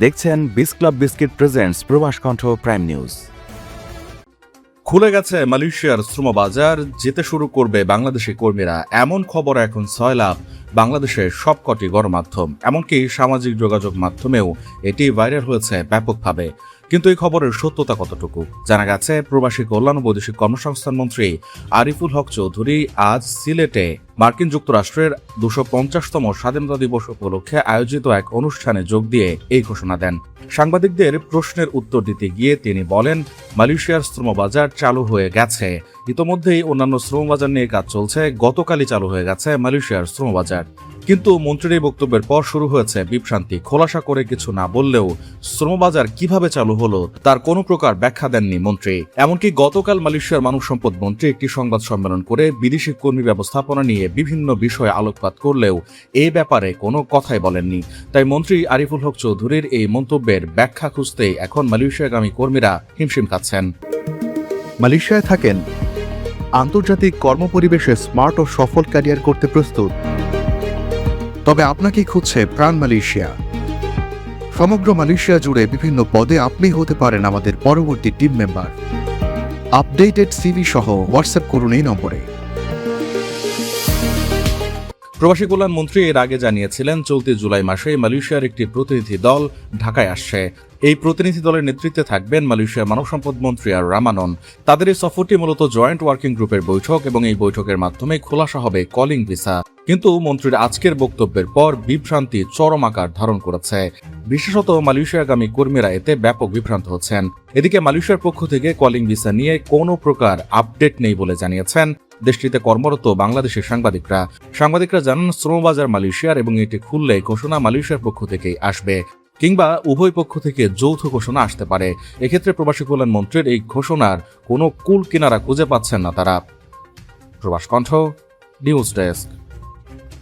দেখছেন বিস club biscuit presents প্রবাস কণ্ঠ প্রাইম নিউজ। খুলে গেছে মালয়েশিয়ার শ্রম বাজার, যেতে শুরু করবে বাংলাদেশি কর্মীরা, এমন খবর এখন ছয়লাভ বাংলাদেশের সবকটি গণমাধ্যম, এমনকি সামাজিক যোগাযোগ মাধ্যমেও এটি ভাইরাল হয়েছে ব্যাপকভাবে। কিন্তু এই খবরের সত্যতা কতটুকু? জানা গেছে, প্রবাসী কল্যাণ ও বৈদেশিক কর্মসংস্থান মন্ত্রী আরিফুল হক চৌধুরী আজ সিলেটে মার্কিন যুক্তরাষ্ট্রের 250তম স্বাধীনতা দিবস উপলক্ষে আয়োজিত এক অনুষ্ঠানে যোগ দিয়ে এই ঘোষণা দেন। সাংবাদিকদের প্রশ্নের উত্তর দিতে গিয়ে তিনি বলেন, মালয়েশিয়ার শ্রমবাজার চালু হয়ে গেছে। ইতোমধ্যেই অন্যান্য শ্রমবাজার নিয়ে কাজ চলছে। গতকালই চালু হয়ে গেছে মালয়েশিয়ার শ্রমবাজার। কিন্তু মন্ত্রীর এই বক্তব্যের পর শুরু হয়েছে বিভ্রান্তি। খোলাসা করে কিছু না বললেও শ্রমবাজার কিভাবে চালু হলো তার কোনো প্রকার ব্যাখ্যা দেননি মন্ত্রী। এমনকি গতকাল মালয়েশিয়ার মানব সম্পদ মন্ত্রী একটি সংবাদ সম্মেলন করে বিদেশি কর্মী ব্যবস্থাপনা নিয়ে বিভিন্ন বিষয়ে আলোকপাত করলেও এই ব্যাপারে কোনো কথাই বলেননি। তাই মন্ত্রী আরিফুল হক চৌধুরীর এই মন্তব্যের ব্যাখ্যা খুঁজতেই এখন মালয়েশিয়াগামী কর্মীরা হিমশিম খাচ্ছেন। মালয়েশিয়ায় থাকেন, আন্তর্জাতিক কর্মপরিবেশে স্মার্ট ও সফল ক্যারিয়ার করতে প্রস্তুত, তবে আপনাকে খুঁজছে প্রাণ মালয়েশিয়া। সমগ্র মালয়েশিয়া জুড়ে বিভিন্ন পদে আপনি হতে পারেন আমাদের পরবর্তী টিম মেম্বার। আপডেটেড সিভি সহ হোয়াটসঅ্যাপ করুন এই নম্বরে। প্রবাসী কল্যাণ মন্ত্রী এর আগে জানিয়েছিলেন, চলতি জুলাই মাসে মালয়েশিয়ার একটি প্রতিনিধি দল ঢাকায় আসছে। এই প্রতিনিধি দলের নেতৃত্বে থাকবেন মালয়েশিয়ার মানব সম্পদ মন্ত্রী আর রামানন। তাদের এই সফরটি মূলত জয়েন্ট ওয়ার্কিং গ্রুপের বৈঠক এবং এই বৈঠকের মাধ্যমে খোলাসা হবে কলিং ভিসা। কিন্তু মন্ত্রীর আজকের বক্তব্যের পর বিভ্রান্তি চরম আকার ধারণ করেছে। বিশেষত মালয়েশিয়াগামী কর্মীরা এতে ব্যাপক বিভ্রান্ত হচ্ছেন। এদিকে মালয়েশিয়ার পক্ষ থেকে কলিং ভিসা নিয়ে কোনো প্রকার আপডেট নেই বলে জানিয়েছেন দেশটিতে কর্মরত বাংলাদেশের সাংবাদিকরা জানান, শ্রমবাজার মালয়েশিয়ার এবং এটি খুললে ঘোষণা মালয়েশিয়ার পক্ষ থেকেই আসবে, কিংবা উভয় পক্ষ থেকে যৌথ ঘোষণা আসতে পারে। এক্ষেত্রে প্রবাসী কল্যাণ মন্ত্রীর এই ঘোষণার কোনো কুল কিনারা খুঁজে পাচ্ছেন না তারা। প্রবাস কণ্ঠ নিউজ ডেস্ক।